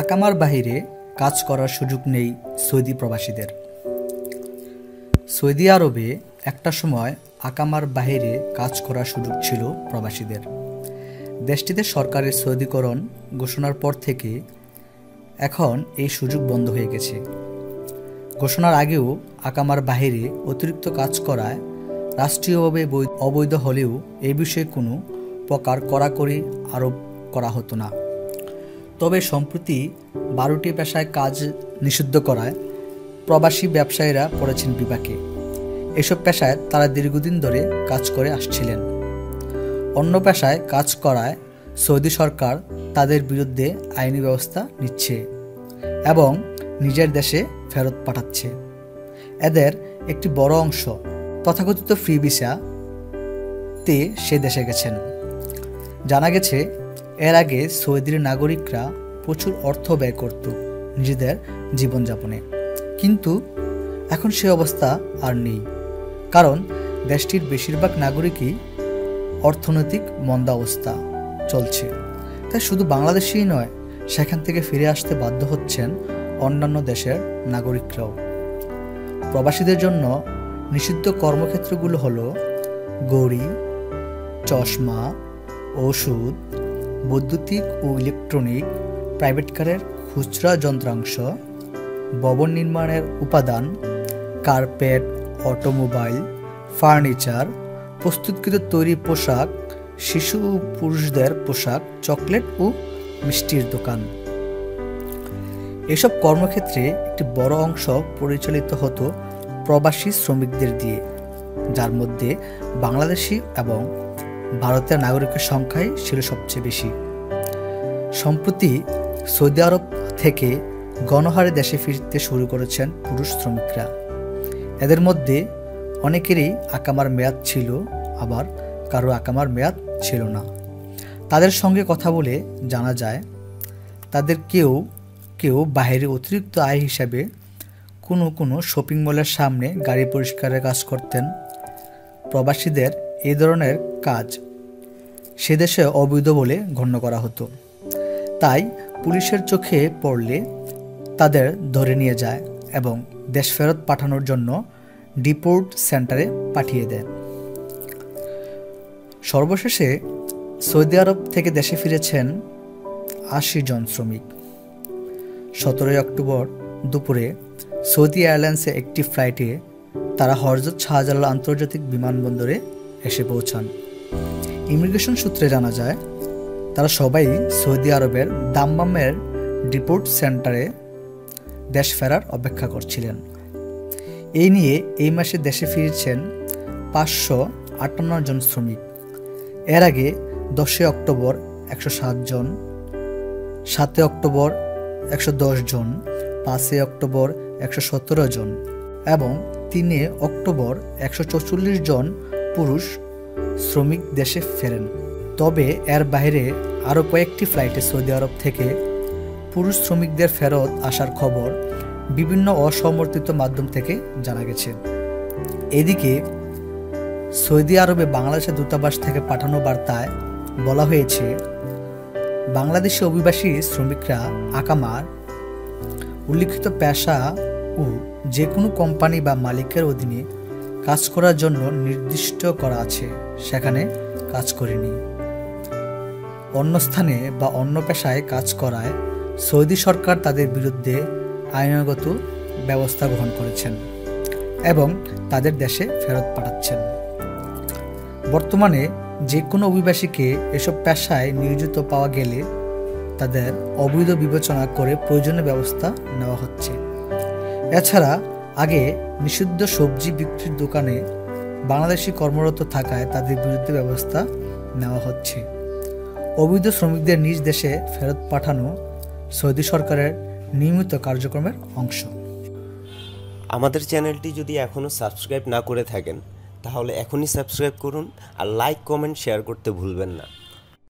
আকামার বাহিরে কাজ করার সুযোগ নেই সৌদি প্রবাসীদের। সৌদি আরবে একটা সময় আকামার বাহিরে কাজ করার সুযোগ ছিল প্রবাসীদের। দেশটিতে সরকারের সৌদিকরণ ঘোষণার পর থেকে এখন এই সুযোগ বন্ধ হয়ে গেছে। ঘোষণার আগেও আকামার বাহিরে অতিরিক্ত কাজ করায় রাষ্ট্রীয়ভাবে অবৈধ হলেও এই বিষয়ে কোনো প্রকার কড়াকড়ি আরোপ করা হতো না। তবে সম্প্রতি 12টি পেশায় কাজ নিষিদ্ধ করায় প্রবাসী ব্যবসায়ীরা পড়েছেন বিপাকে। এসব পেশায় তারা দীর্ঘদিন ধরে কাজ করে আসছিলেন। অন্য পেশায় কাজ করায় সৌদি সরকার তাদের বিরুদ্ধে আইনি ব্যবস্থা নিচ্ছে এবং নিজের দেশে ফেরত পাঠাচ্ছে। এদের একটি বড় অংশ তথাকথিত ফ্রি ভিসাতে সে দেশে গেছেন। জানা গেছে এর আগে সৌদির নাগরিকরা প্রচুর অর্থ ব্যয় করত নিজেদের জীবনযাপনে, কিন্তু এখন সে অবস্থা আর নেই, কারণ দেশটির বেশিরভাগ নাগরিকই অর্থনৈতিক মন্দাবস্থা চলছে। তাই শুধু বাংলাদেশই নয়, সেখান থেকে ফিরে আসতে বাধ্য হচ্ছেন অন্যান্য দেশের নাগরিকরাও। প্রবাসীদের জন্য নিষিদ্ধ কর্মক্ষেত্রগুলো হলো গড়ি, চশমা, ওষুধ, বৈদ্যুতিক ও ইলেকট্রনিক, প্রাইভেট কারের খুচরা যন্ত্রাংশ, ভবন নির্মাণের উপাদান, কার্পেট, অটোমোবাইল, ফার্নিচার, প্রস্তুতকৃত তৈরি পোশাক, শিশু ও পুরুষদের পোশাক, চকলেট ও মিষ্টির দোকান। এসব কর্মক্ষেত্রে একটি বড় অংশ পরিচালিত হতো প্রবাসী শ্রমিকদের দিয়ে, যার মধ্যে বাংলাদেশি এবং ভারতের নাগরিকের সংখ্যাই ছিল সবচেয়ে বেশি। সম্প্রতি সৌদি আরব থেকে গণহারে দেশে ফিরতে শুরু করেছেন পুরুষ শ্রমিকরা। এদের মধ্যে অনেকেরই আকামার মেয়াদ ছিল, আবার কারো আকামার মেয়াদ ছিল না। তাদের সঙ্গে কথা বলে জানা যায় তাদের কেউ কেউ বাইরে অতিরিক্ত আয় হিসাবে কোনো শপিং মলের সামনে গাড়ি পরিষ্কারের কাজ করতেন। প্রবাসীদের এই ধরনের কাজ সে দেশে অবৈধ বলে গণ্য করা হতো, তাই পুলিশের চোখে পড়লে তাদের ধরে নিয়ে যায় এবং দেশ ফেরত পাঠানোর জন্য ডিপোর্ট সেন্টারে পাঠিয়ে দেয়। সর্বশেষে সৌদি আরব থেকে দেশে ফিরেছেন 80 জন শ্রমিক। 17 অক্টোবর দুপুরে সৌদি এয়ারলাইন্সে একটি ফ্লাইটে তারা হযরত শাহজালাল আন্তর্জাতিক বিমানবন্দরে এসে পৌঁছান। ইমিগ্রেশন সূত্রে জানা যায় তারা সবাই সৌদি আরবের দাম্মামের ডিপোর্ট সেন্টারে দেশ ফেরার অপেক্ষা করছিলেন। এই নিয়ে এই মাসে দেশে ফিরেছেন 558 জন শ্রমিক। এর আগে 10 অক্টোবর 107 জন, 7 অক্টোবর 110 জন, 5 অক্টোবর 117 জন এবং 3 অক্টোবর 144 জন পুরুষ শ্রমিক দেশে ফেরেন। তবে এর বাইরে আরও কয়েকটি ফ্লাইটে সৌদি আরব থেকে পুরুষ শ্রমিকদের ফেরত আসার খবর বিভিন্ন অসমর্থিত মাধ্যম থেকে জানা গেছে। এদিকে সৌদি আরবে বাংলাদেশের দূতাবাস থেকে পাঠানো বার্তায় বলা হয়েছে, বাংলাদেশি অভিবাসী শ্রমিকরা আকামার উল্লিখিত পেশা ও যে কোনো কোম্পানি বা মালিকের অধীনে কাজ করার জন্য নির্দিষ্ট করা আছে সেখানে কাজ করেনি। অন্য স্থানে বা অন্য পেশায় কাজ করায় সৌদি সরকার তাদের বিরুদ্ধে আইনগত ব্যবস্থা গ্রহণ করেছেন এবং তাদের দেশে ফেরত পাঠাচ্ছেন। বর্তমানে যে কোনো অভিবাসীকে এসব পেশায় নিয়োজিত পাওয়া গেলে তাদের অবৈধ বিবেচনা করে প্রয়োজনীয় ব্যবস্থা নেওয়া হচ্ছে। এছাড়া আগে নিষিদ্ধ সবজি বিক্রির দোকানে বাংলাদেশি কর্মরত থাকায় তাদের বিরুদ্ধে ব্যবস্থা নেওয়া হচ্ছে। অবৈধ শ্রমিকদের নিজ দেশে ফেরত পাঠানো সৌদি সরকারের নিয়মিত কার্যক্রমের অংশ। আমাদের চ্যানেলটি যদি এখনও সাবস্ক্রাইব না করে থাকেন তাহলে এখনই সাবস্ক্রাইব করুন আর লাইক, কমেন্ট, শেয়ার করতে ভুলবেন না।